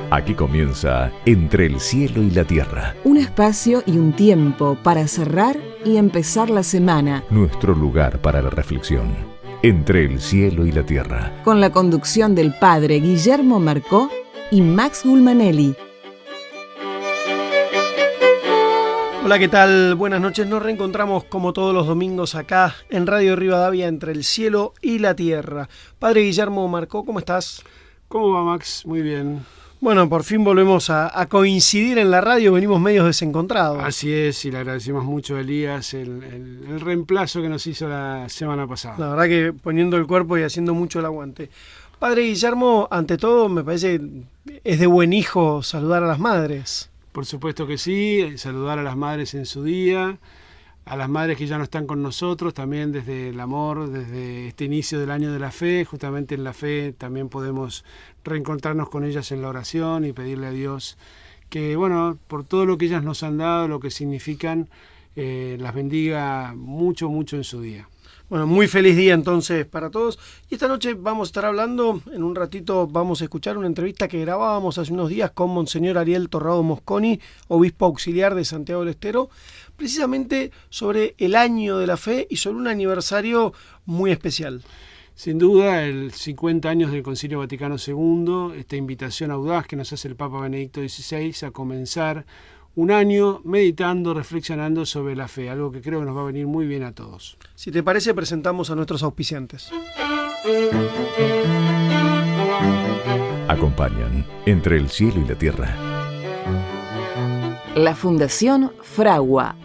Aquí comienza Entre el cielo y la tierra. Un espacio y un tiempo para cerrar y empezar la semana. Nuestro lugar para la reflexión. Entre el cielo y la tierra. Con la conducción del padre Guillermo Marcó y Max Gulmanelli. Hola, ¿qué tal? Buenas noches. Nos reencontramos como todos los domingos acá en Radio Rivadavia, Entre el cielo y la tierra. Padre Guillermo Marcó, ¿cómo estás? ¿Cómo va, Max? Muy bien. Bueno, por fin volvemos a coincidir en la radio, venimos medios desencontrados. Así es, y le agradecemos mucho a Elías el reemplazo que nos hizo la semana pasada. La verdad que poniendo el cuerpo y haciendo mucho el aguante. Padre Guillermo, ante todo, me parece que es de buen hijo saludar a las madres. Por supuesto que sí, saludar a las madres en su día, a las madres que ya no están con nosotros, también desde el amor, desde este inicio del año de la fe. Justamente en la fe también podemos reencontrarnos con ellas en la oración y pedirle a Dios que, bueno, por todo lo que ellas nos han dado, lo que significan, las bendiga mucho, mucho en su día. Bueno, muy feliz día entonces para todos. Y esta noche vamos a estar hablando, en un ratito vamos a escuchar una entrevista que grabábamos hace unos días con Monseñor Ariel Torrado Mosconi, obispo auxiliar de Santiago del Estero, precisamente sobre el año de la fe y sobre un aniversario muy especial. Sin duda, el 50 años del Concilio Vaticano II, esta invitación audaz que nos hace el Papa Benedicto XVI a comenzar un año meditando, reflexionando sobre la fe, algo que creo que nos va a venir muy bien a todos. Si te parece, presentamos a nuestros auspiciantes. Acompañan Entre el cielo y la tierra. La Fundación Fragua.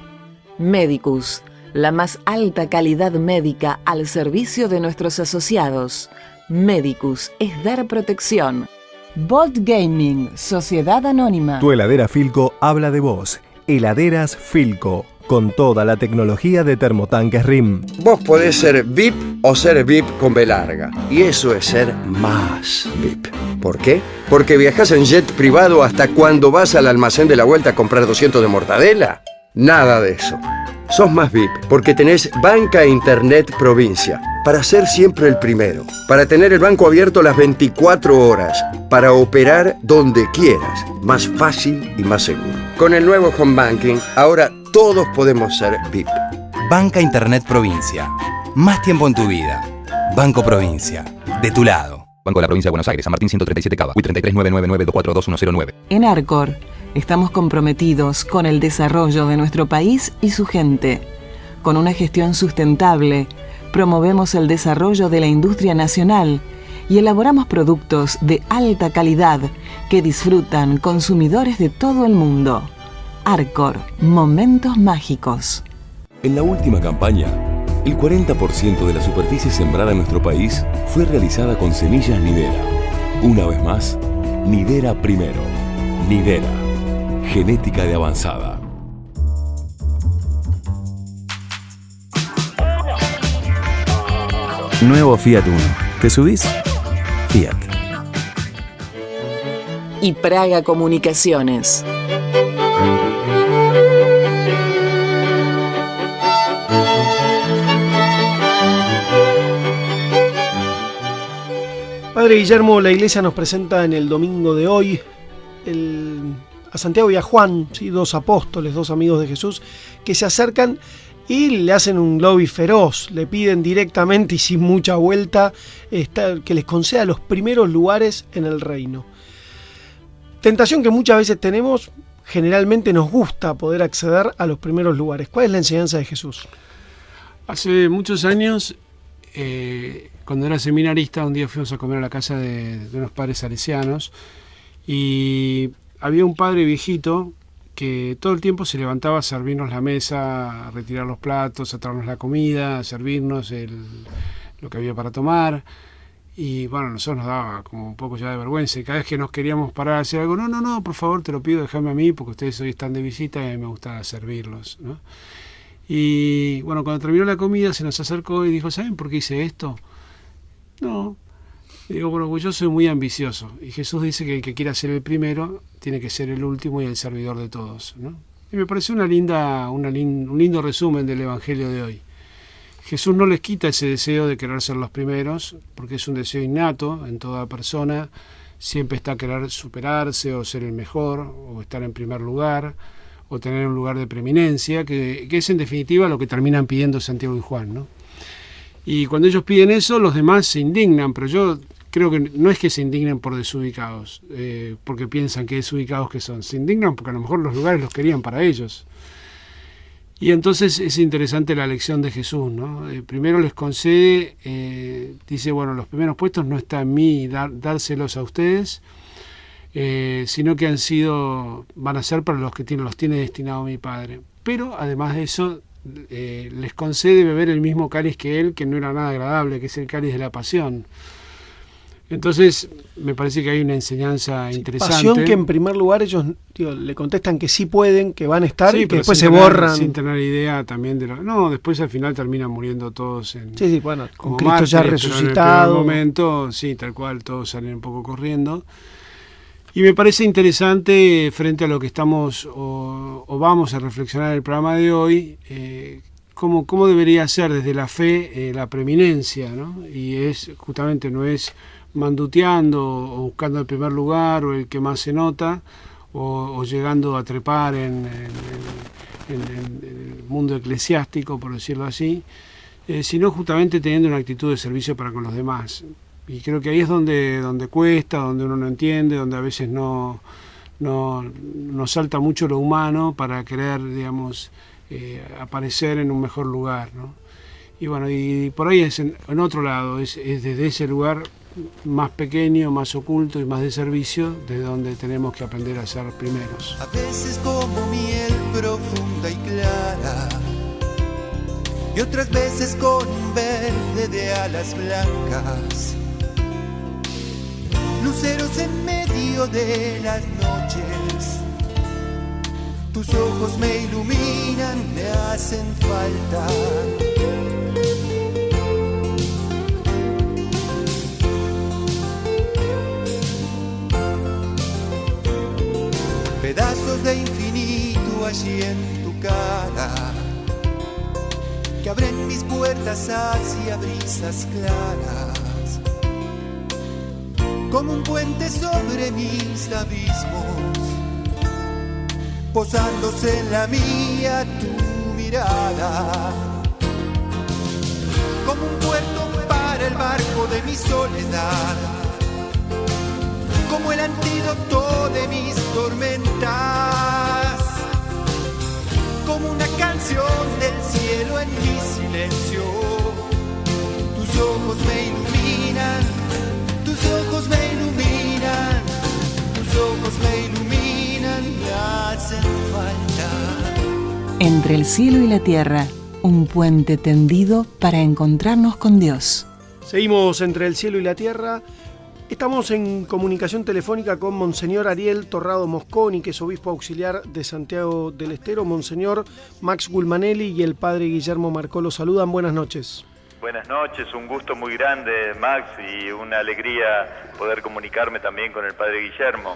Medicus, la más alta calidad médica al servicio de nuestros asociados. Medicus es dar protección. Bolt Gaming, Sociedad Anónima. Tu heladera Philco habla de vos. Heladeras Philco, con toda la tecnología de termotanques RIM. Vos podés ser VIP o ser VIP con B larga. Y eso es ser más VIP. ¿Por qué? Porque viajás en jet privado hasta cuando vas al almacén de la vuelta a comprar 200 de mortadela. Nada de eso. Sos más VIP porque tenés banca Internet Provincia. Para ser siempre el primero. Para tener el banco abierto las 24 horas. Para operar donde quieras. Más fácil y más seguro. Con el nuevo Home Banking, ahora todos podemos ser VIP. Banca Internet Provincia. Más tiempo en tu vida. Banco Provincia. De tu lado. Banco de la Provincia de Buenos Aires, San Martín 137 Cava, UI 339992422109. En Arcor, estamos comprometidos con el desarrollo de nuestro país y su gente. Con una gestión sustentable, promovemos el desarrollo de la industria nacional y elaboramos productos de alta calidad que disfrutan consumidores de todo el mundo. Arcor, momentos mágicos. En la última campaña, el 40% de la superficie sembrada en nuestro país fue realizada con semillas Nidera. Una vez más, Nidera primero. Nidera, genética de avanzada. Nuevo Fiat Uno. ¿Te subís? Fiat. Y Praga Comunicaciones. Padre Guillermo, la Iglesia nos presenta en el domingo de hoy a Santiago y a Juan, ¿sí? Dos apóstoles, dos amigos de Jesús, que se acercan y le hacen un lobby feroz, le piden directamente y sin mucha vuelta que les conceda los primeros lugares en el reino. Tentación que muchas veces tenemos, generalmente nos gusta poder acceder a los primeros lugares. ¿Cuál es la enseñanza de Jesús? Hace muchos años, cuando era seminarista, un día fuimos a comer a la casa de unos padres salesianos y había un padre viejito que todo el tiempo se levantaba a servirnos la mesa, a retirar los platos, a traernos la comida, a servirnos lo que había para tomar. Y bueno, a nosotros nos daba como un poco ya de vergüenza. Y cada vez que nos queríamos parar a hacer algo, no, por favor, te lo pido, déjame a mí, porque ustedes hoy están de visita y a mí me gusta servirlos, ¿no? Y bueno, cuando terminó la comida se nos acercó y dijo, ¿saben por qué hice esto? No. Y digo, bueno, pues yo soy muy ambicioso. Y Jesús dice que el que quiera ser el primero tiene que ser el último y el servidor de todos, ¿no? Y me pareció un lindo resumen del Evangelio de hoy. Jesús no les quita ese deseo de querer ser los primeros, porque es un deseo innato en toda persona. Siempre está a querer superarse o ser el mejor, o estar en primer lugar, o tener un lugar de preeminencia, que es en definitiva lo que terminan pidiendo Santiago y Juan, ¿no? Y cuando ellos piden eso, los demás se indignan, pero yo creo que no es que se indignen por desubicados, porque piensan que desubicados que son. Se indignan porque a lo mejor los lugares los querían para ellos. Y entonces es interesante la lección de Jesús, ¿no? Primero les concede, dice, bueno, los primeros puestos no está en mí dárselos a ustedes, sino que van a ser para los que los tiene destinado mi Padre. Pero además de eso, les concede beber el mismo cáliz que él, que no era nada agradable, que es el cáliz de la pasión. Entonces, me parece que hay una enseñanza interesante. Pasión que en primer lugar ellos le contestan que sí pueden, que van a estar, sí, y que después se borran. Sin tener idea también de no, después al final terminan muriendo todos bueno, con Cristo ya resucitado. En el momento, sí, tal cual, todos salen un poco corriendo. Y me parece interesante, frente a lo que estamos o vamos a reflexionar en el programa de hoy, cómo debería ser desde la fe la preeminencia, ¿no? Y justamente no es manduteando o buscando el primer lugar o el que más se nota o llegando a trepar en el mundo eclesiástico, por decirlo así, sino justamente teniendo una actitud de servicio para con los demás. Y creo que ahí es donde cuesta, donde uno no entiende, donde a veces no salta mucho lo humano para querer, digamos, aparecer en un mejor lugar, ¿no? Y bueno, y por ahí es en otro lado, es desde ese lugar más pequeño, más oculto y más de servicio, desde donde tenemos que aprender a ser primeros. A veces como miel profunda y clara, y otras veces con un verde de alas blancas, luceros en medio de las noches. Tus ojos me iluminan, me hacen falta. Pedazos de infinito allí en tu cara, que abren mis puertas hacia brisas claras, como un puente sobre mis abismos, posándose en la mía tu mirada, como un puerto para el barco de mi soledad, como el antídoto de mis tormentas, como una canción del cielo en mi silencio. Tus ojos me iluminan, tus ojos me iluminan, tus ojos me iluminan, me hacen falta. Entre el cielo y la tierra, un puente tendido para encontrarnos con Dios. Seguimos entre el cielo y la tierra. Estamos en comunicación telefónica con Monseñor Ariel Torrado Mosconi, que es obispo auxiliar de Santiago del Estero. Monseñor Max Gulmanelli y el padre Guillermo Marcó los saludan. Buenas noches. Buenas noches, un gusto muy grande, Max, y una alegría poder comunicarme también con el padre Guillermo.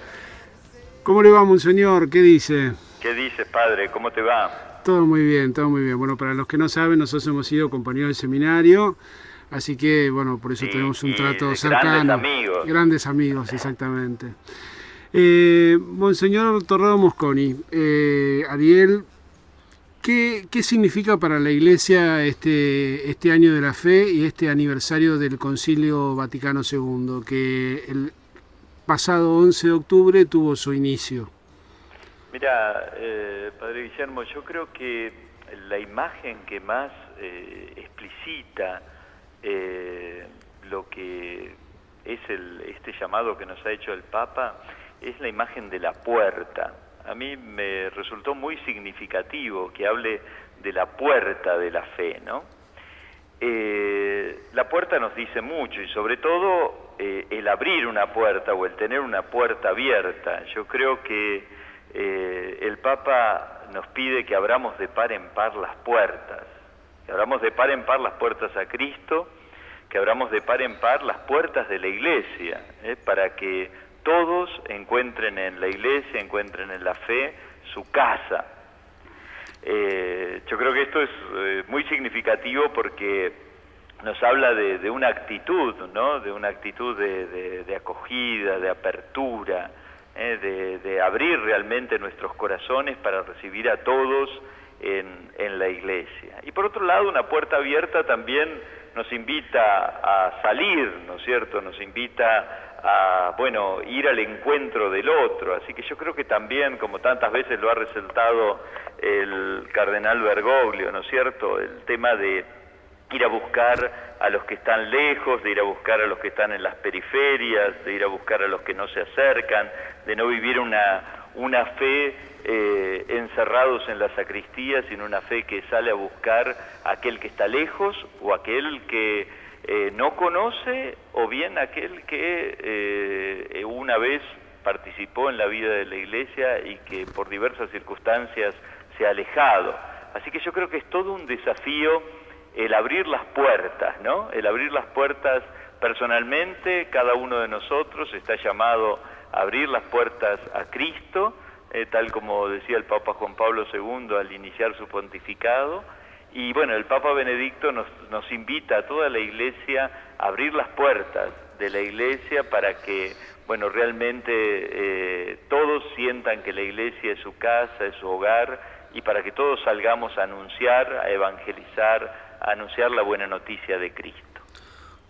¿Cómo le va, Monseñor? ¿Qué dice? ¿Qué dices, padre? ¿Cómo te va? Todo muy bien, todo muy bien. Bueno, para los que no saben, nosotros hemos sido compañeros del seminario. Así que, bueno, por eso tenemos un trato cercano. Grandes amigos, exactamente. Monseñor Torrado Mosconi, Ariel, ¿qué significa para la Iglesia este año de la fe y este aniversario del Concilio Vaticano II, que el pasado 11 de octubre tuvo su inicio? Mira, Padre Guillermo, yo creo que la imagen que más explicita lo que es este llamado que nos ha hecho el Papa es la imagen de la puerta. A mí me resultó muy significativo que hable de la puerta de la fe, ¿no? La puerta nos dice mucho, y sobre todo el abrir una puerta o el tener una puerta abierta. Yo creo que el Papa nos pide que abramos de par en par las puertas, que abramos de par en par las puertas a Cristo, que abramos de par en par las puertas de la Iglesia, para que todos encuentren en la Iglesia, encuentren en la fe su casa. Yo creo que esto es muy significativo porque nos habla de una actitud, ¿no? De una actitud de acogida, de apertura, de abrir realmente nuestros corazones para recibir a todos en la iglesia. Y por otro lado, una puerta abierta también nos invita a salir, ¿no es cierto? Nos invita a, bueno, ir al encuentro del otro. Así que yo creo que también, como tantas veces lo ha resaltado el cardenal Bergoglio, ¿no es cierto?, el tema de ir a buscar a los que están lejos, de ir a buscar a los que están en las periferias, de ir a buscar a los que no se acercan, de no vivir una fe encerrados en la sacristía, sino una fe que sale a buscar a aquel que está lejos o aquel que no conoce, o bien aquel que una vez participó en la vida de la iglesia y que por diversas circunstancias se ha alejado. Así que yo creo que es todo un desafío el abrir las puertas, ¿no? El abrir las puertas personalmente. Cada uno de nosotros está llamado a abrir las puertas a Cristo, tal como decía el Papa Juan Pablo II al iniciar su pontificado. Y bueno, el Papa Benedicto nos invita a toda la Iglesia a abrir las puertas de la Iglesia para que, bueno, realmente todos sientan que la Iglesia es su casa, es su hogar, y para que todos salgamos a anunciar, a evangelizar, a anunciar la buena noticia de Cristo.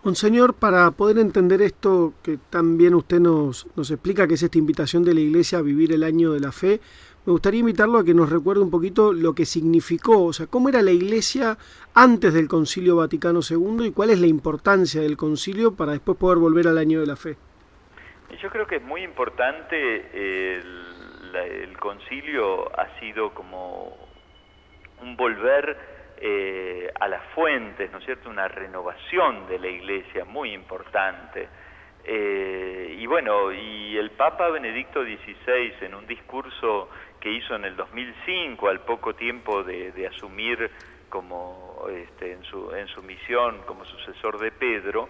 Monseñor, para poder entender esto que también usted nos explica, que es esta invitación de la Iglesia a vivir el año de la fe, me gustaría invitarlo a que nos recuerde un poquito lo que significó, o sea, cómo era la Iglesia antes del Concilio Vaticano II y cuál es la importancia del concilio para después poder volver al año de la fe. Yo creo que es muy importante, el concilio ha sido como un volver a las fuentes, ¿no es cierto?, una renovación de la Iglesia muy importante. Y bueno, y el Papa Benedicto XVI, en un discurso que hizo en el 2005, al poco tiempo de asumir como en su misión como sucesor de Pedro,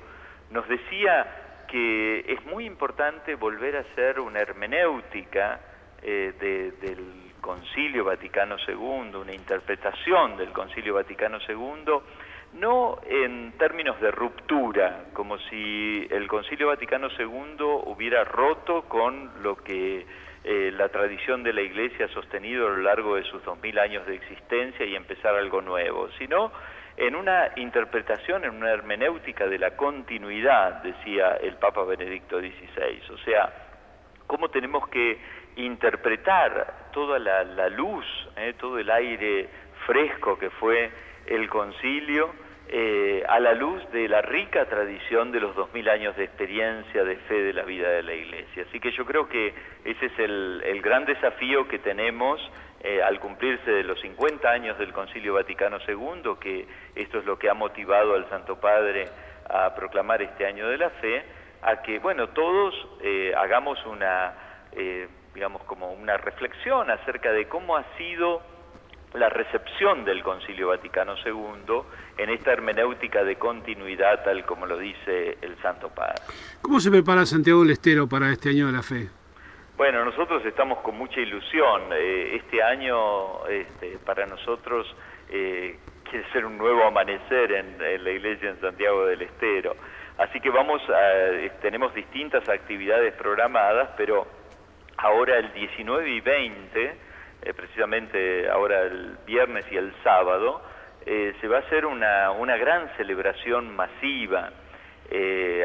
nos decía que es muy importante volver a hacer una hermenéutica del Concilio Vaticano II, una interpretación del Concilio Vaticano II, no en términos de ruptura, como si el Concilio Vaticano II hubiera roto con lo que la tradición de la Iglesia ha sostenido a lo largo de sus 2000 años de existencia y empezar algo nuevo, sino en una interpretación, en una hermenéutica de la continuidad, decía el Papa Benedicto XVI, o sea, cómo tenemos que interpretar toda la luz, todo el aire fresco que fue el concilio, a la luz de la rica tradición de los 2000 años de experiencia de fe de la vida de la Iglesia. Así que yo creo que ese es el gran desafío que tenemos al cumplirse de los 50 años del Concilio Vaticano II, que esto es lo que ha motivado al Santo Padre a proclamar este año de la fe, a que, bueno, todos hagamos digamos, como una reflexión acerca de cómo ha sido la recepción del Concilio Vaticano II en esta hermenéutica de continuidad, tal como lo dice el Santo Padre. ¿Cómo se prepara Santiago del Estero para este año de la fe? Bueno, nosotros estamos con mucha ilusión. Este año para nosotros quiere ser un nuevo amanecer en la iglesia en Santiago del Estero. Así que tenemos distintas actividades programadas, pero ahora el 19 y 20, precisamente ahora el viernes y el sábado, se va a hacer una gran celebración masiva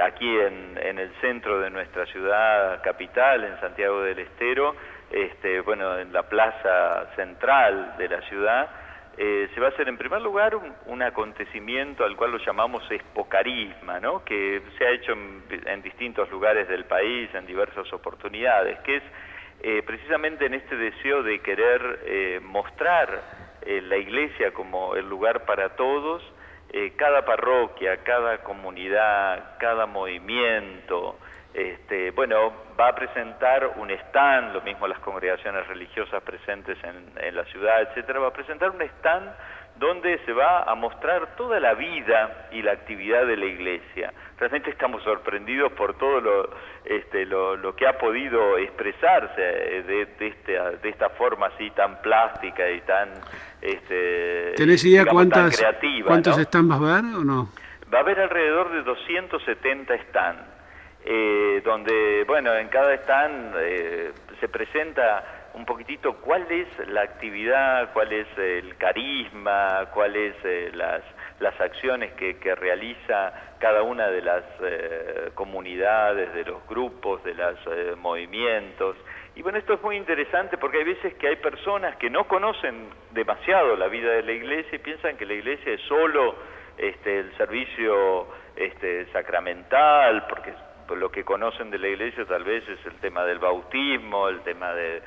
aquí en el centro de nuestra ciudad capital, en Santiago del Estero, en la plaza central de la ciudad. Se va a hacer en primer lugar un acontecimiento al cual lo llamamos Expocarisma, ¿no?, que se ha hecho en distintos lugares del país, en diversas oportunidades, que es precisamente en este deseo de querer mostrar la iglesia como el lugar para todos. Cada parroquia, cada comunidad, cada movimiento, va a presentar un stand, lo mismo las congregaciones religiosas presentes en la ciudad, etcétera, va a presentar un stand donde se va a mostrar toda la vida y la actividad de la Iglesia. Realmente estamos sorprendidos por todo lo que ha podido expresarse de esta forma así tan plástica y tan ¿tenés idea tan creativa, cuántos ¿no? stands va a haber o no? Va a haber alrededor de 270 stands, donde, bueno, en cada stand se presenta un poquitito cuál es la actividad, cuál es el carisma, cuáles las acciones que realiza cada una de las comunidades, de los grupos, de los movimientos. Y bueno, esto es muy interesante porque hay veces que hay personas que no conocen demasiado la vida de la Iglesia y piensan que la Iglesia es solo el servicio sacramental, porque lo que conocen de la Iglesia tal vez es el tema del bautismo, el tema de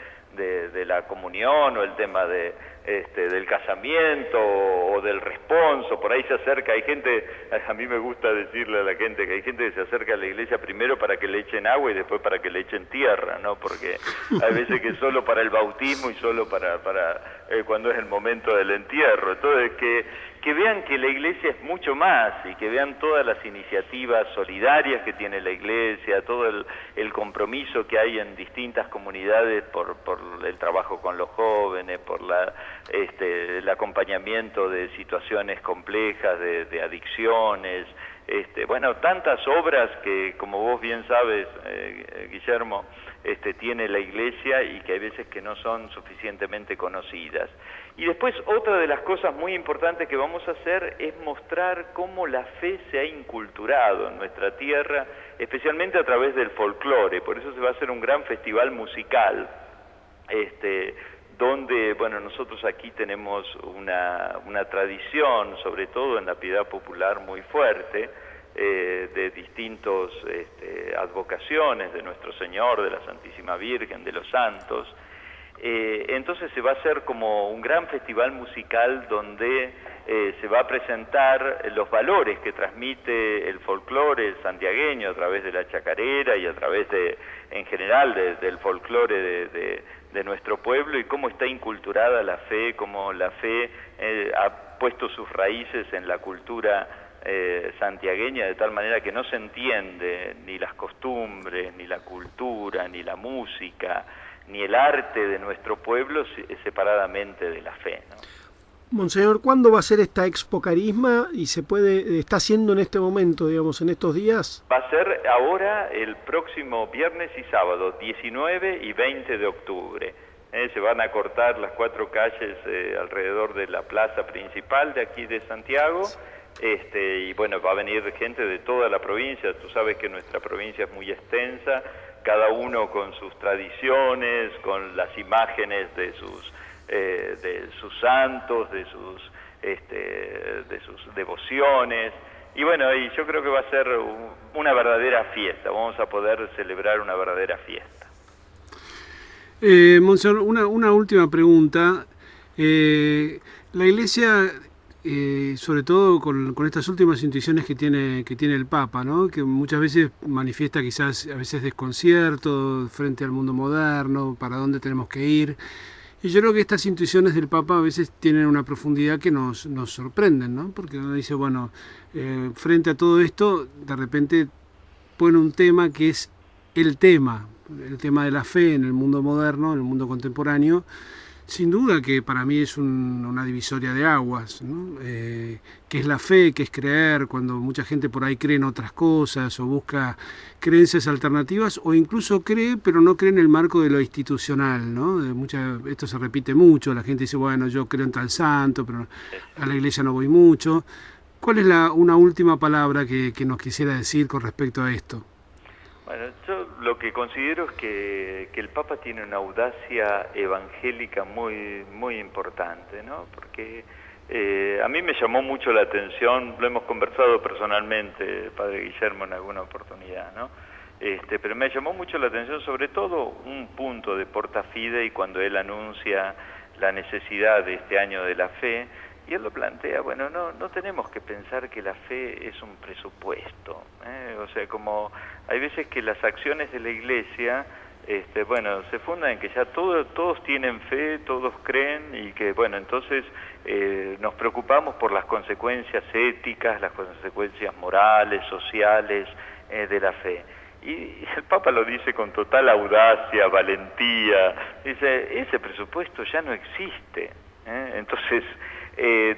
la comunión o el tema del casamiento o del responso. Por ahí se acerca, hay gente, a mí me gusta decirle a la gente que hay gente que se acerca a la iglesia primero para que le echen agua y después para que le echen tierra, ¿no? Porque hay veces que solo para el bautismo y solo para cuando es el momento del entierro. Entonces que vean que la iglesia es mucho más y que vean todas las iniciativas solidarias que tiene la iglesia, todo el compromiso que hay en distintas comunidades por el trabajo con los jóvenes, por el acompañamiento de situaciones complejas, de adicciones, bueno, tantas obras que, como vos bien sabes, Guillermo, tiene la iglesia y que hay veces que no son suficientemente conocidas. Y después otra de las cosas muy importantes que vamos a hacer es mostrar cómo la fe se ha inculturado en nuestra tierra, especialmente a través del folclore. Por eso se va a hacer un gran festival musical, donde, bueno, nosotros aquí tenemos una tradición, sobre todo en la piedad popular, muy fuerte, de distintos advocaciones de Nuestro Señor, de la Santísima Virgen, de los santos. Entonces se va a hacer como un gran festival musical donde se va a presentar los valores que transmite el folclore santiagueño a través de la chacarera y a través en general del folclore de nuestro pueblo, y cómo está inculturada la fe, cómo la fe ha puesto sus raíces en la cultura santiagueña, de tal manera que no se entiende ni las costumbres, ni la cultura, ni la música, ni el arte de nuestro pueblo separadamente de la fe, ¿no? Monseñor, ¿cuándo va a ser esta Expo Carisma y está haciendo en este momento, digamos, en estos días? Va a ser ahora el próximo viernes y sábado, 19 y 20 de octubre. Se van a cortar las 4 calles alrededor de la plaza principal de aquí de Santiago. Y bueno, va a venir gente de toda la provincia. Tú sabes que nuestra provincia es muy extensa, cada uno con sus tradiciones, con las imágenes de sus santos, de sus devociones. Y bueno, y yo creo que va a ser una verdadera fiesta. Vamos a poder celebrar una verdadera fiesta. Monseñor, una última pregunta. La Iglesia, sobre todo con estas últimas intuiciones que tiene el Papa, ¿no? Que muchas veces manifiesta quizás a veces desconcierto frente al mundo moderno, para dónde tenemos que ir. Y yo creo que estas intuiciones del Papa a veces tienen una profundidad que nos sorprenden, ¿no? Porque uno dice, bueno, frente a todo esto, de repente pone un tema que es el tema de la fe en el mundo moderno, en el mundo contemporáneo. Sin duda que para mí es una divisoria de aguas, ¿no? Que es la fe, que es creer, cuando mucha gente por ahí cree en otras cosas o busca creencias alternativas, o incluso cree, pero no cree en el marco de lo institucional, ¿no? Esto se repite mucho, la gente dice, bueno, yo creo en tal santo, pero a la iglesia no voy mucho. ¿Cuál es una última palabra que nos quisiera decir con respecto a esto? Bueno, yo lo que considero es que el Papa tiene una audacia evangélica muy, muy importante, ¿no? Porque a mí me llamó mucho la atención, lo hemos conversado personalmente, Padre Guillermo, en alguna oportunidad, ¿no? Pero me llamó mucho la atención sobre todo un punto de Porta Fidei cuando él anuncia la necesidad de este año de la fe. Y él lo plantea, bueno, no tenemos que pensar que la fe es un presupuesto, O sea, como hay veces que las acciones de la Iglesia bueno, se funda en que ya todos tienen fe, todos creen, y que, bueno, entonces nos preocupamos por las consecuencias éticas, las consecuencias morales, sociales de la fe. Y el Papa lo dice con total audacia, valentía, dice, ese presupuesto ya no existe, entonces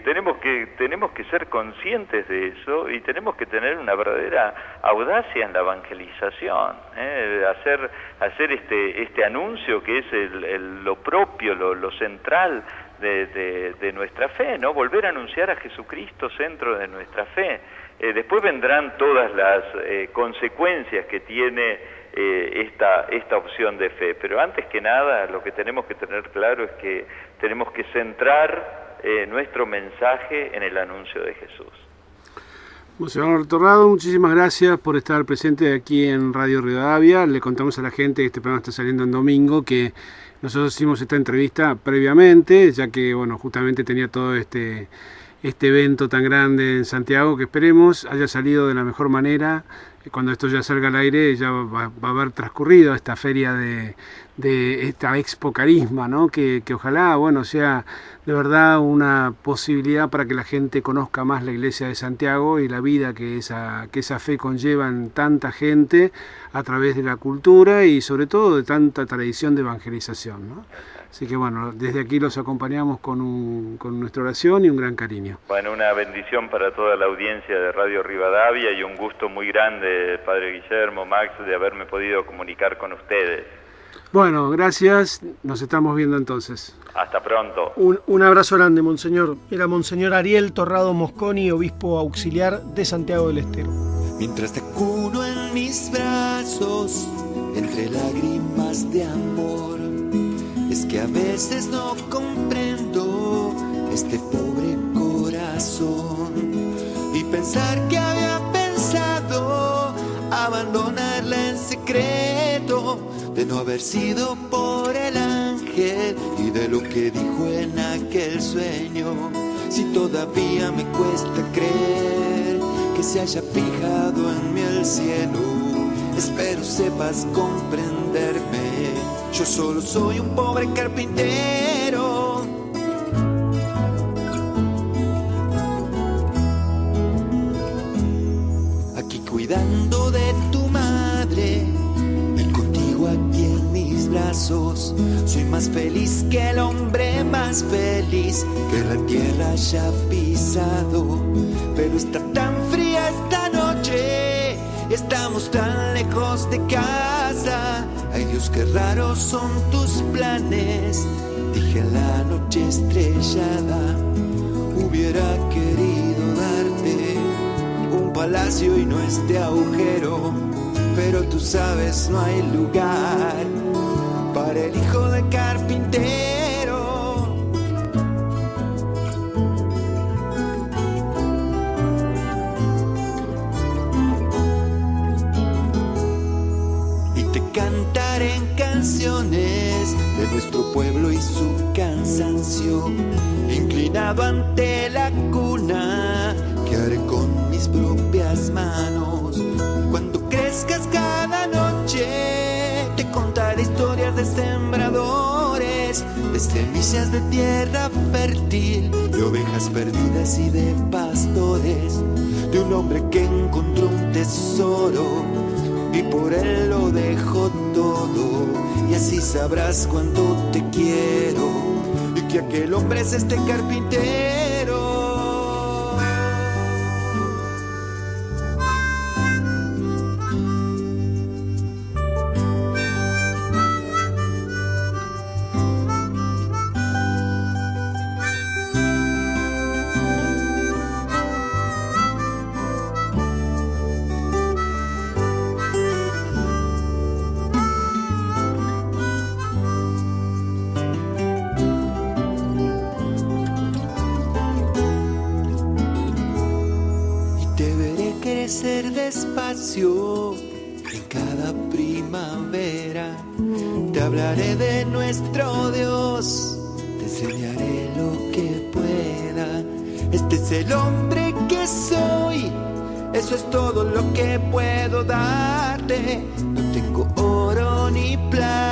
tenemos que ser conscientes de eso y tenemos que tener una verdadera audacia en la evangelización, hacer este anuncio que es lo propio, lo central de nuestra fe, ¿no? Volver a anunciar a Jesucristo centro de nuestra fe. Después vendrán todas las consecuencias que tiene esta opción de fe, pero antes que nada lo que tenemos que tener claro es que tenemos que centrar nuestro mensaje en el anuncio de Jesús. Monseñor Torrado, muchísimas gracias por estar presente aquí en Radio Rivadavia. Le contamos a la gente que este programa está saliendo en domingo, que nosotros hicimos esta entrevista previamente, ya que, bueno, justamente tenía todo este evento tan grande en Santiago, que esperemos haya salido de la mejor manera. Cuando esto ya salga al aire, ya va a haber transcurrido esta feria de esta Expo Carisma, ¿no? Que ojalá, bueno, sea de verdad una posibilidad para que la gente conozca más la Iglesia de Santiago y la vida que esa fe conlleva en tanta gente a través de la cultura y sobre todo de tanta tradición de evangelización, ¿no? Así que bueno, desde aquí los acompañamos con nuestra oración y un gran cariño. Bueno, una bendición para toda la audiencia de Radio Rivadavia y un gusto muy grande, Padre Guillermo, Max, de haberme podido comunicar con ustedes. Bueno, gracias, nos estamos viendo entonces. Hasta pronto. Un abrazo grande, Monseñor. Era Monseñor Ariel Torrado Mosconi, obispo auxiliar de Santiago del Estero. Mientras te acuno en mis brazos, entre lágrimas de amor, es que a veces no comprendo este pobre corazón y pensar que había pensado abandonarla en secreto, de no haber sido por el ángel y de lo que dijo en aquel sueño. Si todavía me cuesta creer que se haya fijado en mí el cielo, espero sepas comprenderme. Yo solo soy un pobre carpintero. Aquí cuidando de tu madre y contigo aquí en mis brazos. Soy más feliz que el hombre más feliz que la tierra haya pisado. Pero está tan fría esta noche, estamos tan lejos de casa. Ay Dios, qué raros son tus planes, dije en la noche estrellada. Hubiera querido darte un palacio y no este agujero, pero tú sabes no hay lugar para el hijo de carpintero. Cantaré en canciones de nuestro pueblo y su cansancio, inclinado ante la cuna que haré con mis propias manos. Cuando crezcas cada noche te contaré historias de sembradores, de semillas de tierra fértil, de ovejas perdidas y de pastores, de un hombre que encontró un tesoro y por él lo dejo todo, y así sabrás cuánto te quiero y que aquel hombre es este carpintero. Crecer despacio en cada primavera, te hablaré de nuestro Dios, te enseñaré lo que pueda. Este es el hombre que soy, eso es todo lo que puedo darte. No tengo oro ni plata,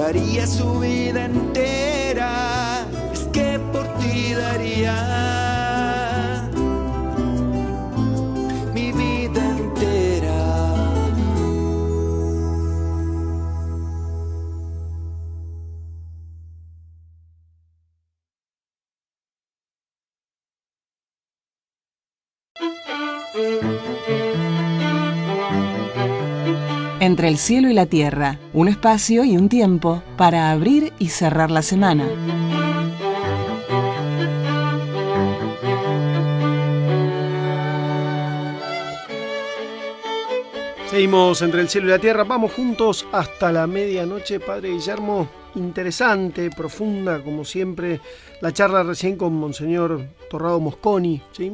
daría su vida entera, es que por ti daría mi vida entera. Entre el cielo y la tierra, un espacio y un tiempo para abrir y cerrar la semana. Seguimos entre el cielo y la tierra, vamos juntos hasta la medianoche, Padre Guillermo. Interesante, profunda, como siempre, la charla recién con Monseñor Torrado Mosconi, ¿sí?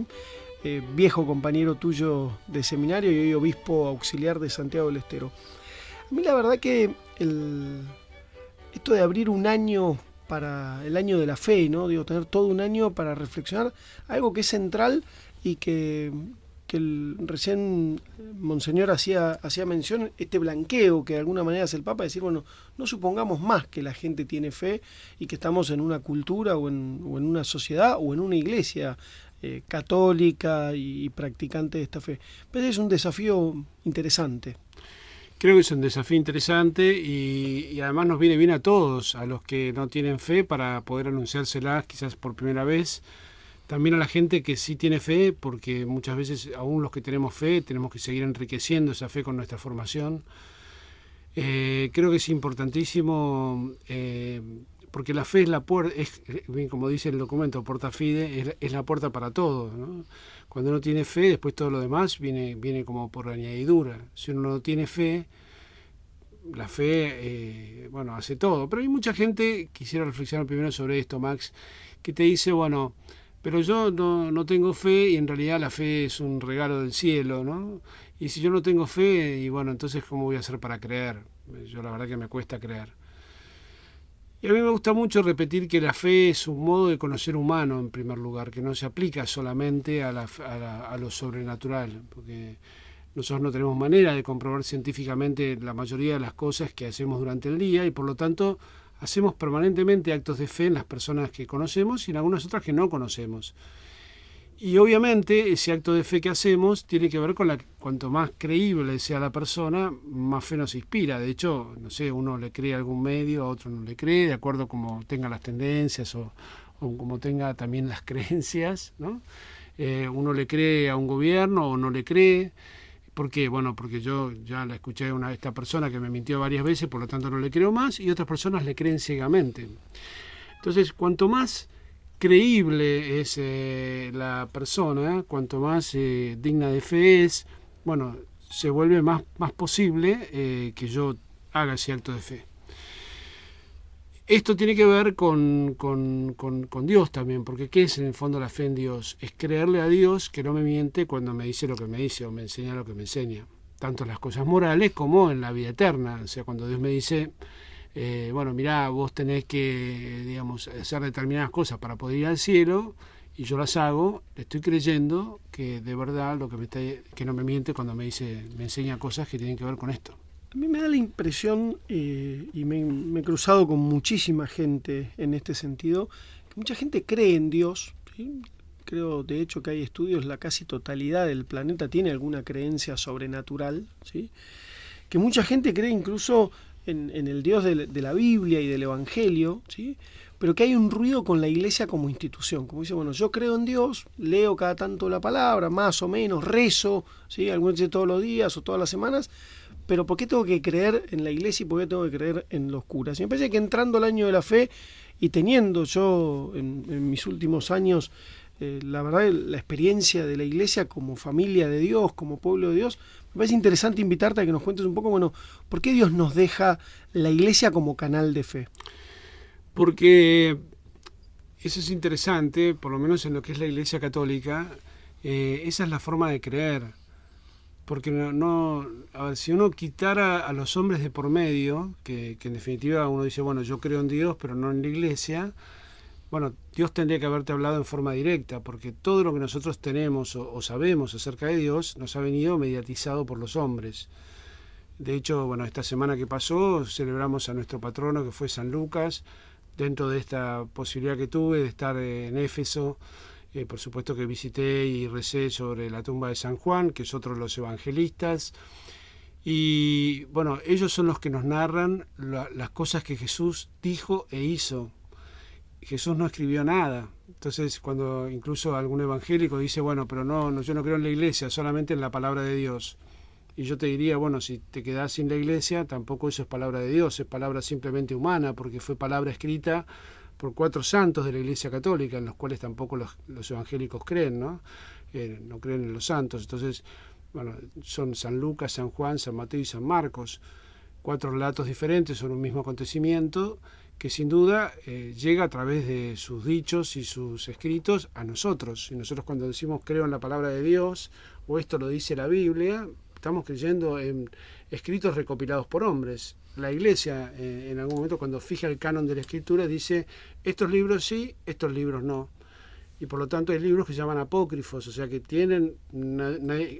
Viejo compañero tuyo de seminario y hoy obispo auxiliar de Santiago del Estero. A mí la verdad que esto de abrir un año para el año de la fe, ¿no? Digo, tener todo un año para reflexionar, algo que es central y que recién Monseñor hacía mención, este blanqueo que de alguna manera hace el Papa, decir, bueno, no supongamos más que la gente tiene fe y que estamos en una cultura o en una sociedad o en una iglesia católica y practicante de esta fe. Pero es un desafío interesante. Creo que es un desafío interesante y además nos viene bien a todos, a los que no tienen fe, para poder anunciárselas quizás por primera vez. También a la gente que sí tiene fe, porque muchas veces, aún los que tenemos fe, tenemos que seguir enriqueciendo esa fe con nuestra formación. Creo que es importantísimo, porque la fe es la puerta, como dice el documento, porta fide, es la puerta para todo, ¿no? Cuando uno tiene fe, después todo lo demás viene como por añadidura. Si uno no tiene fe, la fe, hace todo. Pero hay mucha gente, quisiera reflexionar primero sobre esto, Max, que te dice, bueno, pero yo no tengo fe y en realidad la fe es un regalo del cielo, ¿no? Y si yo no tengo fe, y bueno, entonces ¿cómo voy a hacer para creer? Yo la verdad que me cuesta creer. Y a mí me gusta mucho repetir que la fe es un modo de conocer humano en primer lugar, que no se aplica solamente a lo sobrenatural, porque nosotros no tenemos manera de comprobar científicamente la mayoría de las cosas que hacemos durante el día y por lo tanto hacemos permanentemente actos de fe en las personas que conocemos y en algunas otras que no conocemos. Y obviamente ese acto de fe que hacemos tiene que ver con cuanto más creíble sea la persona, más fe nos inspira. De hecho, no sé, uno le cree a algún medio, a otro no le cree, de acuerdo como tenga las tendencias o como tenga también las creencias, ¿no? Uno le cree a un gobierno o no le cree. ¿Por qué? Bueno, porque yo ya la escuché a esta persona que me mintió varias veces, por lo tanto no le creo más, y otras personas le creen ciegamente. Entonces, cuanto más creíble es la persona, cuanto más digna de fe es, bueno, se vuelve más posible que yo haga ese acto de fe. Esto tiene que ver con Dios también, porque ¿qué es en el fondo la fe en Dios? Es creerle a Dios que no me miente cuando me dice lo que me dice o me enseña lo que me enseña, tanto en las cosas morales como en la vida eterna. O sea, cuando Dios me dice, mirá, vos tenés que, digamos, hacer determinadas cosas para poder ir al cielo, y yo las hago, le estoy creyendo que de verdad que no me miente cuando me enseña cosas que tienen que ver con esto. A mí me da la impresión, y me he cruzado con muchísima gente en este sentido, que mucha gente cree en Dios, ¿sí? Creo de hecho que hay estudios, la casi totalidad del planeta tiene alguna creencia sobrenatural, ¿sí? Que mucha gente cree incluso en el Dios de la Biblia y del Evangelio, ¿sí? Pero que hay un ruido con la Iglesia como institución, como dice, bueno, yo creo en Dios, leo cada tanto la palabra, más o menos, rezo, ¿sí? Algunos dicen todos los días o todas las semanas, pero ¿por qué tengo que creer en la Iglesia y por qué tengo que creer en los curas? Y me parece que entrando al año de la fe y teniendo yo en mis últimos años, la verdad, la experiencia de la Iglesia como familia de Dios, como pueblo de Dios, me parece interesante invitarte a que nos cuentes un poco, bueno, ¿por qué Dios nos deja la Iglesia como canal de fe? Porque eso es interesante, por lo menos en lo que es la Iglesia Católica, esa es la forma de creer. Porque a ver, si uno quitara a los hombres de por medio, que en definitiva uno dice, bueno, yo creo en Dios, pero no en la Iglesia, bueno, Dios tendría que haberte hablado en forma directa, porque todo lo que nosotros tenemos o sabemos acerca de Dios nos ha venido mediatizado por los hombres. De hecho, bueno, esta semana que pasó celebramos a nuestro patrono, que fue San Lucas, dentro de esta posibilidad que tuve de estar en Éfeso. Por supuesto que visité y recé sobre la tumba de San Juan, que es otro de los evangelistas. Y bueno, ellos son los que nos narran las cosas que Jesús dijo e hizo. Jesús no escribió nada. Entonces, cuando incluso algún evangélico dice, bueno, pero no, yo no creo en la iglesia, solamente en la palabra de Dios. Y yo te diría, bueno, si te quedás sin la iglesia, tampoco eso es palabra de Dios, es palabra simplemente humana, porque fue palabra escrita por 4 santos de la Iglesia Católica, en los cuales tampoco los evangélicos creen, ¿no? No creen en los santos. Entonces, bueno, son San Lucas, San Juan, San Mateo y San Marcos. 4 relatos diferentes sobre un mismo acontecimiento que sin duda llega a través de sus dichos y sus escritos a nosotros. Y nosotros cuando decimos creo en la palabra de Dios, o esto lo dice la Biblia, estamos creyendo en escritos recopilados por hombres. La Iglesia en algún momento, cuando fija el canon de la Escritura, dice estos libros sí, estos libros no. Y por lo tanto hay libros que se llaman apócrifos, o sea que tienen...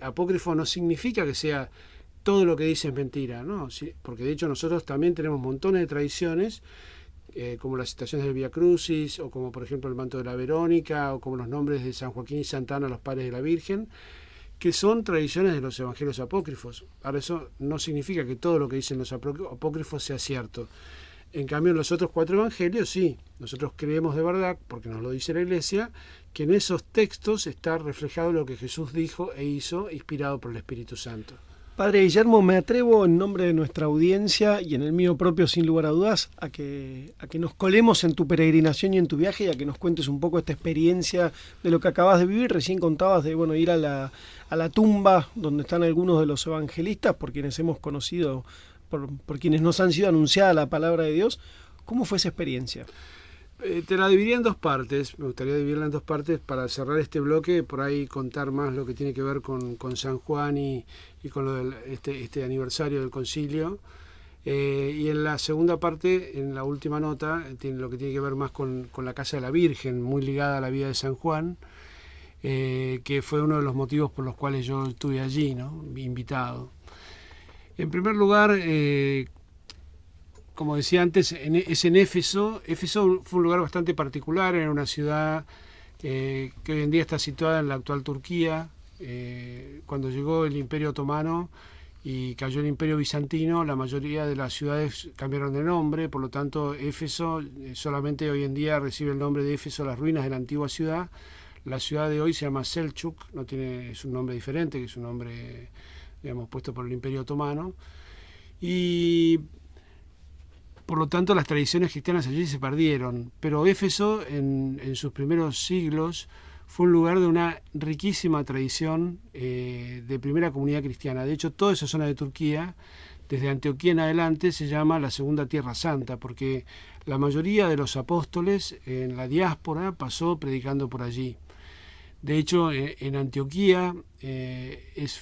apócrifo no significa que sea todo lo que dice es mentira, ¿no? Sí, porque de hecho nosotros también tenemos montones de tradiciones, como las citaciones del Vía Crucis, o como por ejemplo el manto de la Verónica, o como los nombres de San Joaquín y Santa Ana, los padres de la Virgen, que son tradiciones de los evangelios apócrifos. Ahora, eso no significa que todo lo que dicen los apócrifos sea cierto. En cambio, en los otros 4 evangelios, sí, nosotros creemos de verdad, porque nos lo dice la Iglesia, que en esos textos está reflejado lo que Jesús dijo e hizo, inspirado por el Espíritu Santo. Padre Guillermo, me atrevo en nombre de nuestra audiencia y en el mío propio sin lugar a dudas a que nos colemos en tu peregrinación y en tu viaje y a que nos cuentes un poco esta experiencia de lo que acabas de vivir. Recién contabas de ir a la tumba donde están algunos de los evangelistas por quienes hemos conocido, por quienes nos han sido anunciada la palabra de Dios. ¿Cómo fue esa experiencia? Te la dividiría en 2 partes, me gustaría dividirla en 2 partes para cerrar este bloque, por ahí contar más lo que tiene que ver con San Juan y con lo del este aniversario del concilio. Y en la segunda parte, en la última nota, tiene lo que tiene que ver más con la Casa de la Virgen, muy ligada a la vida de San Juan, que fue uno de los motivos por los cuales yo estuve allí, ¿no? Invitado. En primer lugar, como decía antes, es en Éfeso. Éfeso fue un lugar bastante particular, era una ciudad que hoy en día está situada en la actual Turquía. Cuando llegó el Imperio Otomano y cayó el Imperio Bizantino, la mayoría de las ciudades cambiaron de nombre, por lo tanto Éfeso solamente hoy en día recibe el nombre de Éfeso, las ruinas de la antigua ciudad. La ciudad de hoy se llama Selçuk, es un nombre diferente, que es un nombre, digamos, puesto por el Imperio Otomano. Y por lo tanto las tradiciones cristianas allí se perdieron, pero Éfeso en sus primeros siglos fue un lugar de una riquísima tradición de primera comunidad cristiana. De hecho, toda esa zona de Turquía, desde Antioquía en adelante, se llama la Segunda Tierra Santa, porque la mayoría de los apóstoles en la diáspora pasó predicando por allí. De hecho, en Antioquía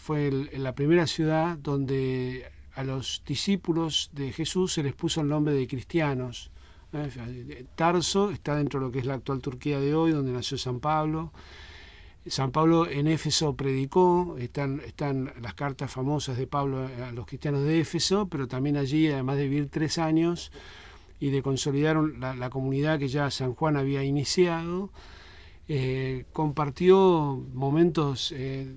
fue la primera ciudad donde a los discípulos de Jesús se les puso el nombre de cristianos. Tarso está dentro de lo que es la actual Turquía de hoy, donde nació San Pablo. San Pablo en Éfeso predicó, están las cartas famosas de Pablo a los cristianos de Éfeso, pero también allí, además de vivir 3 años y de consolidar la comunidad que ya San Juan había iniciado, compartió momentos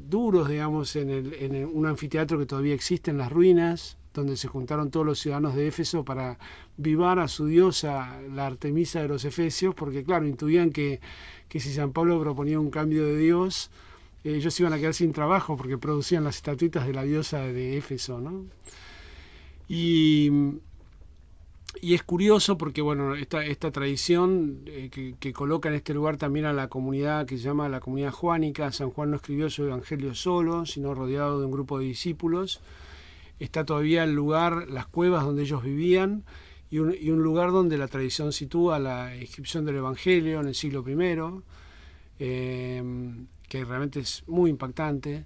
duros, digamos, en un anfiteatro que todavía existe en las ruinas, donde se juntaron todos los ciudadanos de Éfeso para vivar a su diosa, la Artemisa de los Efesios, porque claro, intuían que si San Pablo proponía un cambio de dios, ellos iban a quedar sin trabajo porque producían las estatuitas de la diosa de Éfeso, ¿no? Y es curioso porque, bueno, esta tradición que coloca en este lugar también a la comunidad que se llama la comunidad juánica. San Juan no escribió su evangelio solo, sino rodeado de un grupo de discípulos. Está todavía el lugar, las cuevas donde ellos vivían, y un lugar donde la tradición sitúa la inscripción del evangelio en el siglo I, que realmente es muy impactante.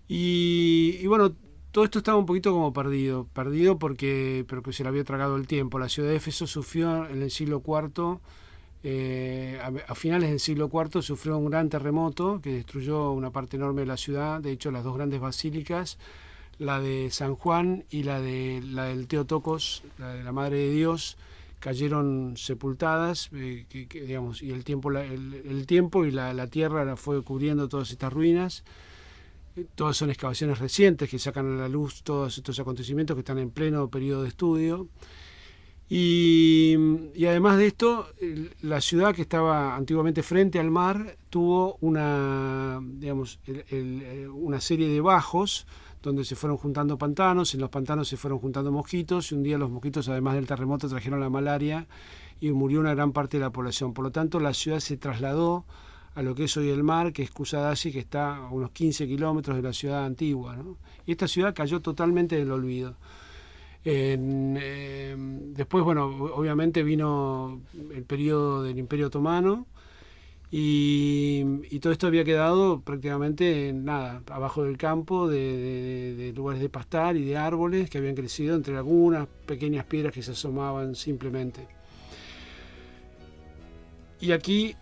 Y bueno, todo esto estaba un poquito como perdido pero que se le había tragado el tiempo. La ciudad de Éfeso sufrió en el siglo IV, a finales del siglo IV, sufrió un gran terremoto que destruyó una parte enorme de la ciudad. De hecho, las 2 grandes basílicas, la de San Juan y la del Teotocos, la de la Madre de Dios, cayeron sepultadas, digamos, y el tiempo y la tierra la fue cubriendo todas estas ruinas. Todas son excavaciones recientes que sacan a la luz todos estos acontecimientos que están en pleno periodo de estudio. Y además de esto, la ciudad que estaba antiguamente frente al mar tuvo una serie de bajos donde se fueron juntando pantanos, en los pantanos se fueron juntando mosquitos, y un día los mosquitos, además del terremoto, trajeron la malaria y murió una gran parte de la población. Por lo tanto, la ciudad se trasladó a lo que es hoy el mar, que es Kusadasi, que está a unos 15 kilómetros de la ciudad antigua, ¿no? Y esta ciudad cayó totalmente del olvido. Después, bueno, obviamente vino el periodo del Imperio Otomano, y todo esto había quedado prácticamente nada, abajo del campo, de lugares de pastar y de árboles que habían crecido entre algunas pequeñas piedras que se asomaban simplemente. Y aquí,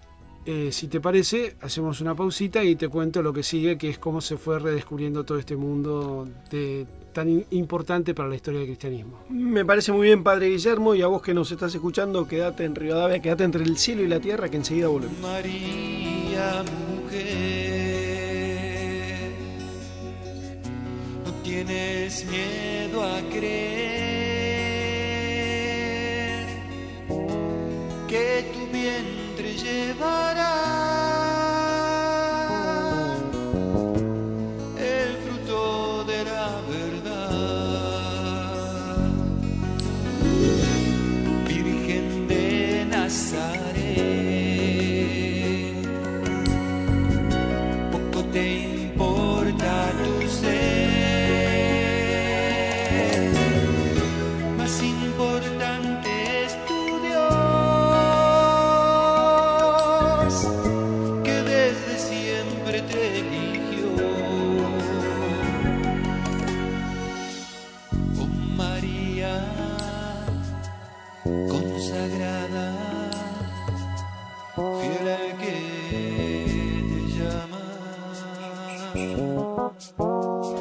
si te parece, hacemos una pausita y te cuento lo que sigue, que es cómo se fue redescubriendo todo este mundo tan importante para la historia del cristianismo. Me parece muy bien, Padre Guillermo, y a vos que nos estás escuchando, quédate en Rivadavia, quédate entre el cielo y la tierra, que enseguida volvemos. María, mujer, no tienes miedo a creer que tu vientre llevará el fruto de la verdad. Virgen de Nazaret, poco te importa tu ser, más importante es tu Dios, que desde siempre te eligió. Oh María consagrada, fiel al que te llama. Oh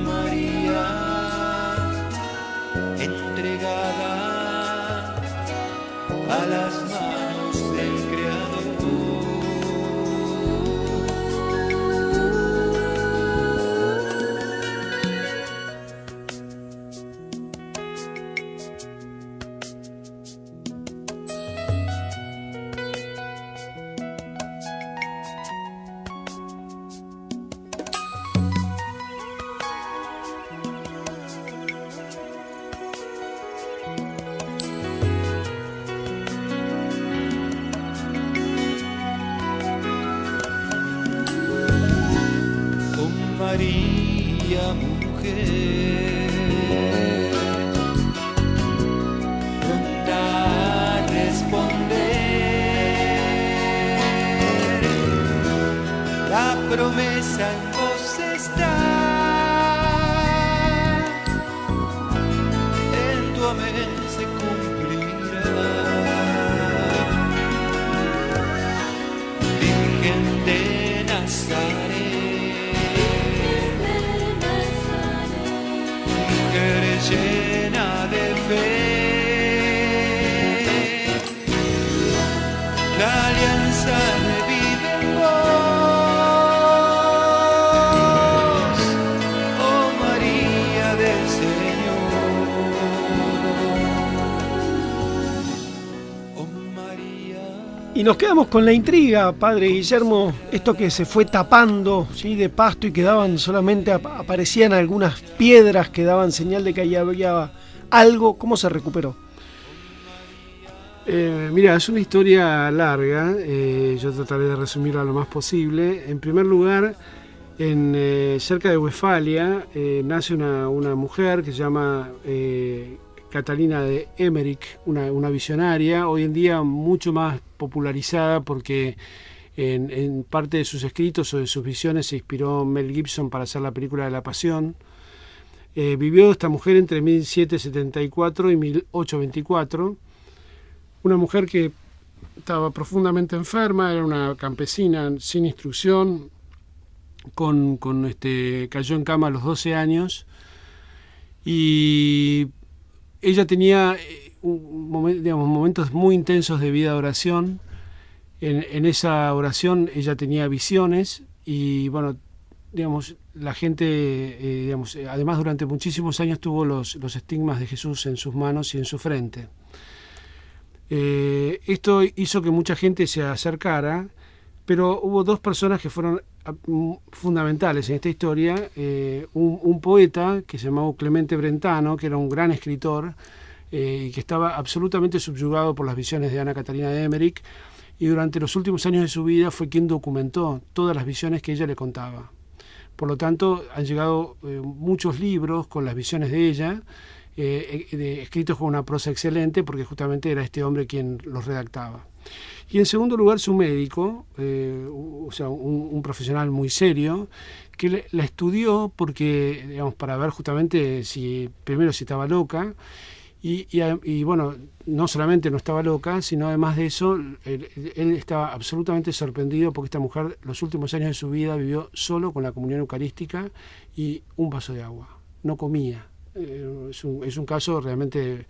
María entregada a las manos del Creador. Oh María, mujer, pronta a responder, la promesa en vos está, en tu amén se cumplirá. Virgen de Nazaret, mujer llena de fe, la alianza revive en vos, oh María del Señor. Oh María. Y nos quedamos con la intriga, Padre Guillermo, esto que se fue tapando, ¿sí?, de pasto, y quedaban solamente, aparecían algunas piedras que daban señal de que ahí había algo. ¿Cómo se recuperó? Mira, es una historia larga, yo trataré de resumirla lo más posible. En primer lugar, cerca de Westfalia nace una mujer que se llama Catalina de Emmerich, una visionaria, hoy en día mucho más popularizada porque en parte de sus escritos o de sus visiones se inspiró Mel Gibson para hacer la película de La Pasión. Vivió esta mujer entre 1774 y 1824, una mujer que estaba profundamente enferma, era una campesina sin instrucción, cayó en cama a los 12 años y ella tenía momentos muy intensos de vida de oración. En esa oración ella tenía visiones y bueno, la gente, además durante muchísimos años tuvo los estigmas de Jesús en sus manos y en su frente. Esto hizo que mucha gente se acercara, pero hubo dos personas que fueron fundamentales en esta historia. Un poeta que se llamaba Clemente Brentano, que era un gran escritor y que estaba absolutamente subyugado por las visiones de Ana Catarina de Emmerich, y durante los últimos años de su vida fue quien documentó todas las visiones que ella le contaba. Por lo tanto, han llegado muchos libros con las visiones de ella, escritos con una prosa excelente, porque justamente era este hombre quien los redactaba. Y en segundo lugar, su médico, un profesional muy serio, que la estudió porque, para ver justamente primero si estaba loca, y bueno, no solamente no estaba loca, sino además de eso, él estaba absolutamente sorprendido porque esta mujer los últimos años de su vida vivió solo con la comunión eucarística y un vaso de agua, no comía. Es un caso realmente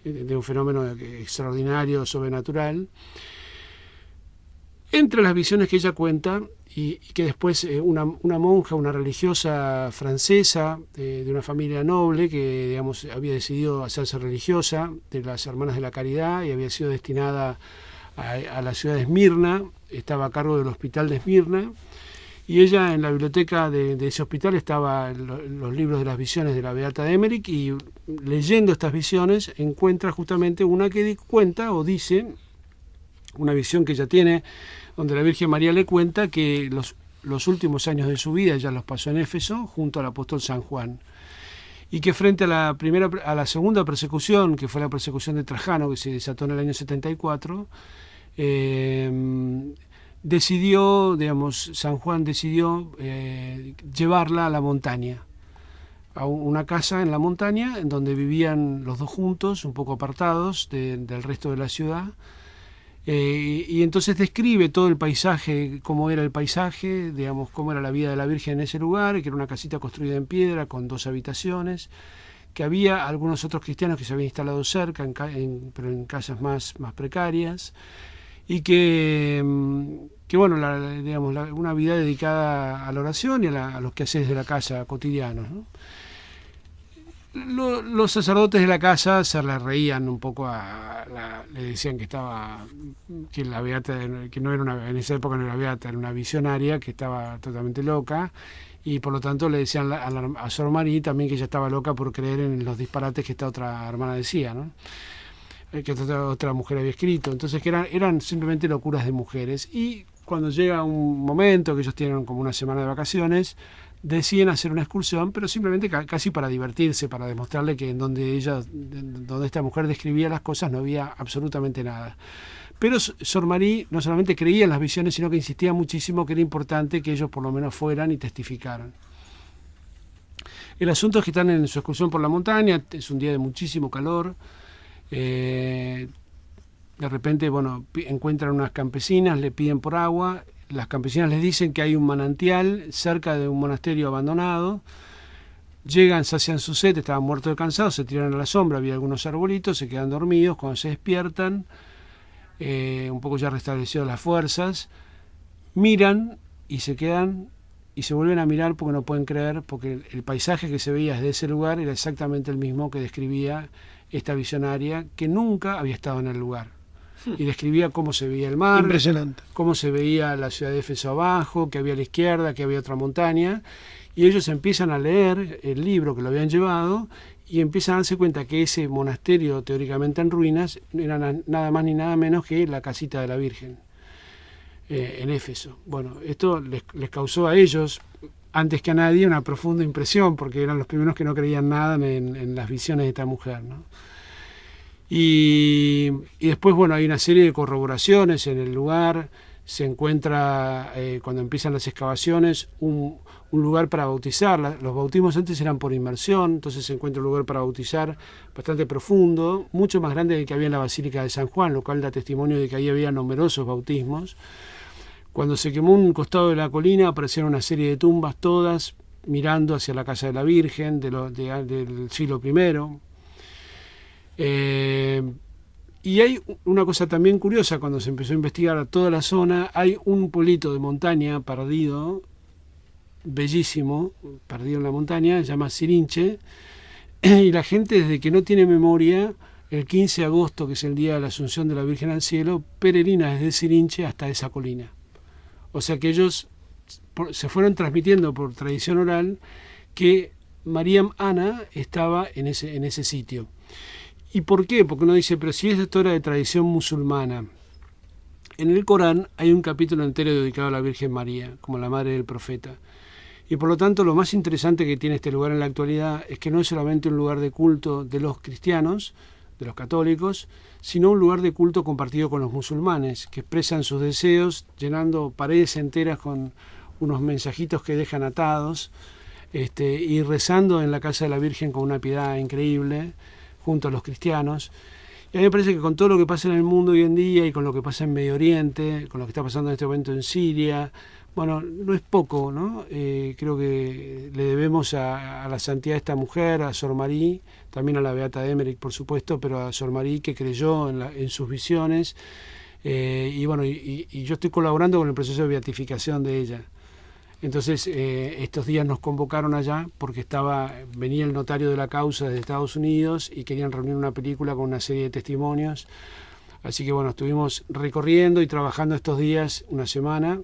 de un fenómeno extraordinario, sobrenatural. Entre las visiones que ella cuenta, y que después una monja, una religiosa francesa de una familia noble que había decidido hacerse religiosa, de las Hermanas de la Caridad, y había sido destinada a la ciudad de Esmirna, estaba a cargo del hospital de Esmirna, y ella en la biblioteca de ese hospital estaban los libros de las visiones de la Beata de Emmerich, y leyendo estas visiones encuentra justamente una que cuenta o dice, una visión que ella tiene, donde la Virgen María le cuenta que los últimos años de su vida ella los pasó en Éfeso junto al apóstol San Juan, y que frente a la segunda persecución, que fue la persecución de Trajano, que se desató en el año 74, San Juan decidió llevarla a la montaña, a una casa en la montaña en donde vivían los dos juntos, un poco apartados del resto de la ciudad. Y entonces describe todo el paisaje, cómo era el paisaje, cómo era la vida de la Virgen en ese lugar, que era una casita construida en piedra con 2 habitaciones, que había algunos otros cristianos que se habían instalado cerca, pero en casas más precarias, y que bueno, una vida dedicada a la oración y a los quehaceres de la casa cotidianos, ¿no? Los sacerdotes de la casa se le reían un poco, le decían que la beata, que no era en esa época no era beata, era una visionaria que estaba totalmente loca, y por lo tanto le decían a Sor María también que ella estaba loca por creer en los disparates que esta otra hermana decía, ¿no? Que otra mujer había escrito. Entonces que eran simplemente locuras de mujeres, y cuando llega un momento que ellos tienen como una semana de vacaciones, deciden hacer una excursión, pero simplemente casi para divertirse, para demostrarle que donde esta mujer describía las cosas no había absolutamente nada. Pero Sor María no solamente creía en las visiones, sino que insistía muchísimo que era importante que ellos por lo menos fueran y testificaran. El asunto es que están en su excursión por la montaña, es un día de muchísimo calor, de repente, encuentran unas campesinas, le piden por agua. Las campesinas les dicen que hay un manantial cerca de un monasterio abandonado. Llegan, sacian su sed, estaban muertos de cansados, se tiran a la sombra, había algunos arbolitos, se quedan dormidos. Cuando se despiertan, un poco ya restablecidas las fuerzas, miran y se quedan y se vuelven a mirar porque no pueden creer, porque el paisaje que se veía desde ese lugar era exactamente el mismo que describía esta visionaria, que nunca había estado en el lugar. Y describía cómo se veía el mar, impresionante, cómo se veía la ciudad de Éfeso abajo, que había a la izquierda, que había otra montaña, y ellos empiezan a leer el libro que lo habían llevado y empiezan a darse cuenta que ese monasterio teóricamente en ruinas era nada más ni nada menos que la casita de la Virgen en Éfeso. Bueno, esto les causó a ellos, antes que a nadie, una profunda impresión, porque eran los primeros que no creían nada en las visiones de esta mujer, ¿no? Y después, hay una serie de corroboraciones en el lugar. Se encuentra, cuando empiezan las excavaciones, un lugar para bautizar. Los bautismos antes eran por inmersión, entonces se encuentra un lugar para bautizar bastante profundo, mucho más grande del que había en la Basílica de San Juan, lo cual da testimonio de que ahí había numerosos bautismos. Cuando se quemó un costado de la colina aparecieron una serie de tumbas, todas mirando hacia la casa de la Virgen del siglo I. Y hay una cosa también curiosa, cuando se empezó a investigar a toda la zona, hay un pueblito de montaña perdido, bellísimo, perdido en la montaña, se llama Sirinche, y la gente, desde que no tiene memoria, el 15 de agosto, que es el día de la Asunción de la Virgen al Cielo, peregrina desde Sirinche hasta esa colina. O sea que ellos se fueron transmitiendo por tradición oral que Mariam Ana estaba en ese sitio. ¿Y por qué? Porque uno dice, pero si esto era de tradición musulmana. En el Corán hay un capítulo entero dedicado a la Virgen María, como la madre del profeta. Y por lo tanto, lo más interesante que tiene este lugar en la actualidad es que no es solamente un lugar de culto de los cristianos, de los católicos, sino un lugar de culto compartido con los musulmanes, que expresan sus deseos llenando paredes enteras con unos mensajitos que dejan atados, y rezando en la casa de la Virgen con una piedad increíble, junto a los cristianos. Y a mí me parece que con todo lo que pasa en el mundo hoy en día y con lo que pasa en Medio Oriente, con lo que está pasando en este momento en Siria, bueno, no es poco, ¿no? Creo que le debemos a la santidad de esta mujer, a Sor María, también a la Beata Emmerich, por supuesto, pero a Sor María, que creyó en sus visiones, y bueno, y yo estoy colaborando con el proceso de beatificación de ella. Entonces, estos días nos convocaron allá porque venía el notario de la causa desde Estados Unidos y querían reunir una película con una serie de testimonios. Así que bueno, estuvimos recorriendo y trabajando estos días, una semana,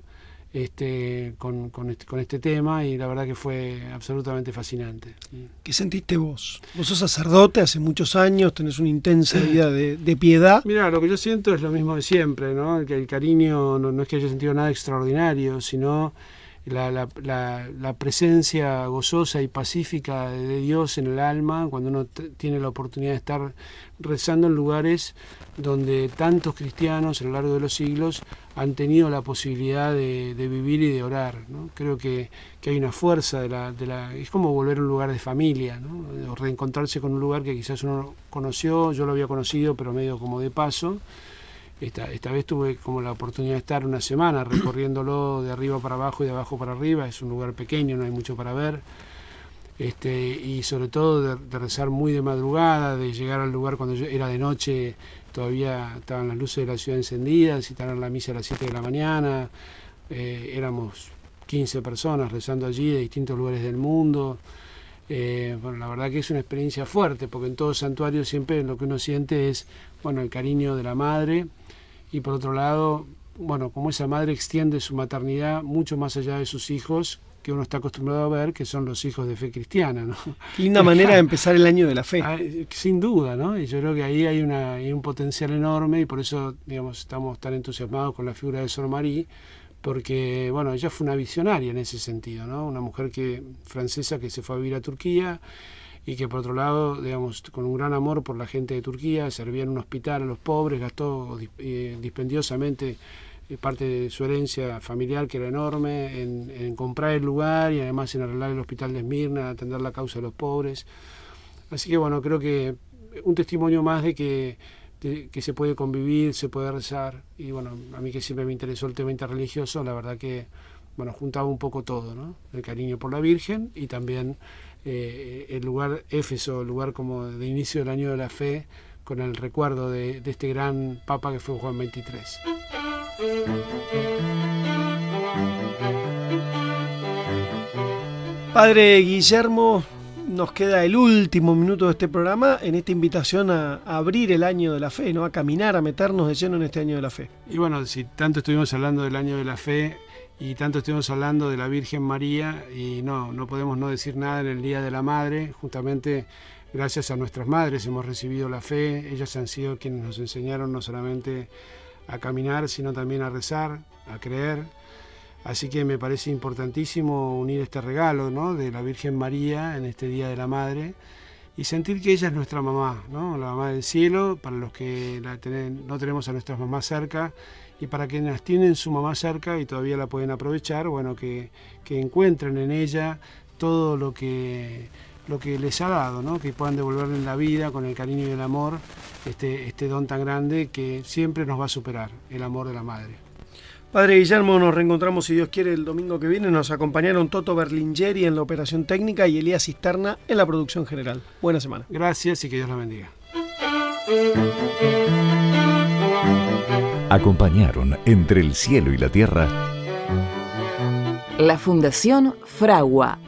con este tema, y la verdad que fue absolutamente fascinante. ¿Qué sentiste vos? Vos sos sacerdote hace muchos años, tenés una intensa vida de piedad. Mira, lo que yo siento es lo mismo de siempre, ¿no? El cariño no es que haya sentido nada extraordinario, sino la presencia gozosa y pacífica de Dios en el alma, cuando uno tiene la oportunidad de estar rezando en lugares donde tantos cristianos a lo largo de los siglos han tenido la posibilidad de vivir y de orar, ¿no? Creo que hay una fuerza es como volver a un lugar de familia, ¿no? O reencontrarse con un lugar que quizás uno conoció, yo lo había conocido, pero medio como de paso. Esta vez tuve como la oportunidad de estar una semana recorriéndolo de arriba para abajo y de abajo para arriba. Es un lugar pequeño, no hay mucho para ver, y sobre todo de rezar muy de madrugada, de llegar al lugar cuando era de noche, todavía estaban las luces de la ciudad encendidas, y estaban la misa a las 7 de la mañana. Éramos 15 personas rezando allí de distintos lugares del mundo. Bueno, la verdad que es una experiencia fuerte, porque en todo santuario siempre lo que uno siente es, bueno, el cariño de la madre, y por otro lado, bueno, como esa madre extiende su maternidad mucho más allá de sus hijos, que uno está acostumbrado a ver, que son los hijos de fe cristiana, ¿no? Qué linda manera de empezar el año de la fe. Sin duda, ¿no? Y yo creo que ahí hay un potencial enorme, y por eso, digamos, estamos tan entusiasmados con la figura de Sor María, porque, bueno, ella fue una visionaria en ese sentido, ¿no? Una mujer francesa que se fue a vivir a Turquía, y que por otro lado, digamos, con un gran amor por la gente de Turquía, servía en un hospital a los pobres, gastó dispendiosamente parte de su herencia familiar, que era enorme, en comprar el lugar y además en arreglar el hospital de Esmirna, atender la causa de los pobres. Así que bueno, creo que un testimonio más de que se puede convivir, se puede rezar, y bueno, a mí que siempre me interesó el tema interreligioso, la verdad que, bueno, juntaba un poco todo, ¿no? El cariño por la Virgen y también el lugar Éfeso, el lugar como de inicio del año de la fe, con el recuerdo de este gran papa que fue Juan XXIII. Padre Guillermo, nos queda el último minuto de este programa en esta invitación a abrir el año de la fe, ¿no? A caminar, a meternos de lleno en este año de la fe. Y bueno, si tanto estuvimos hablando del año de la fe y tanto estuvimos hablando de la Virgen María, y no podemos no decir nada en el Día de la Madre. Justamente gracias a nuestras madres hemos recibido la fe. Ellas han sido quienes nos enseñaron no solamente a caminar, sino también a rezar, a creer. Así que me parece importantísimo unir este regalo, ¿no?, de la Virgen María en este Día de la Madre, y sentir que ella es nuestra mamá, ¿no?, la mamá del cielo, para los que no tenemos a nuestras mamás cerca, y para quienes tienen su mamá cerca y todavía la pueden aprovechar, bueno, que encuentren en ella todo lo que les ha dado, ¿no?, que puedan devolverle en la vida con el cariño y el amor este don tan grande que siempre nos va a superar, el amor de la madre. Padre Guillermo, nos reencontramos, si Dios quiere, el domingo que viene. Nos acompañaron Toto Berlingeri en la operación técnica y Elías Cisterna en la producción general. Buena semana. Gracias y que Dios la bendiga. Acompañaron Entre el cielo y la tierra la Fundación Fragua.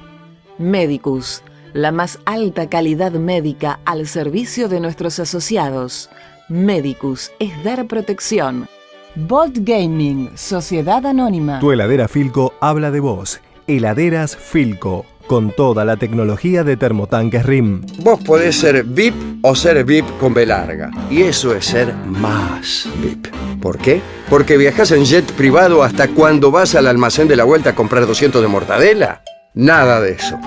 Medicus, la más alta calidad médica al servicio de nuestros asociados. Medicus es dar protección. Bolt Gaming, Sociedad Anónima. Tu heladera Filco habla de vos. Heladeras Filco, con toda la tecnología de termotanques RIM. Vos podés ser VIP o ser VIP con B larga. Y eso es ser más VIP. ¿Por qué? Porque viajás en jet privado hasta cuando vas al almacén de la vuelta a comprar 200 de mortadela. Nada de eso.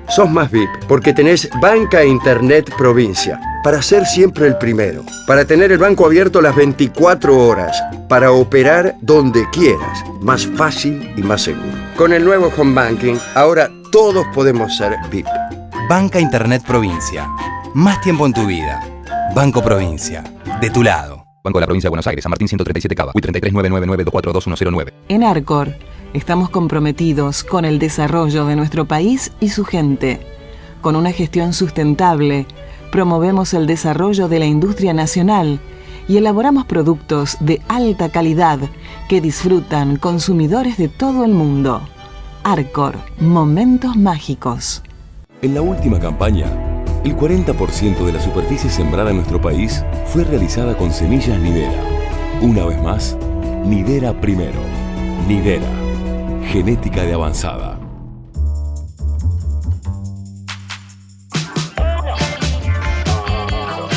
Sos más VIP porque tenés Banca Internet Provincia. Para ser siempre el primero. Para tener el banco abierto las 24 horas. Para operar donde quieras. Más fácil y más seguro. Con el nuevo Home Banking, ahora todos podemos ser VIP. Banca Internet Provincia. Más tiempo en tu vida. Banco Provincia. De tu lado. Banco de la Provincia de Buenos Aires, San Martín 137 Cava, UI 339992422109. En Arcor estamos comprometidos con el desarrollo de nuestro país y su gente. Con una gestión sustentable, promovemos el desarrollo de la industria nacional y elaboramos productos de alta calidad que disfrutan consumidores de todo el mundo. Arcor, momentos mágicos. En la última campaña, el 40% de la superficie sembrada en nuestro país fue realizada con semillas Nidera. Una vez más, Nidera primero. Nidera, genética de avanzada.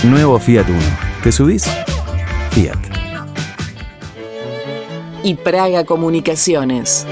Nuevo Fiat Uno. ¿Te subís? Fiat. Y Praga Comunicaciones.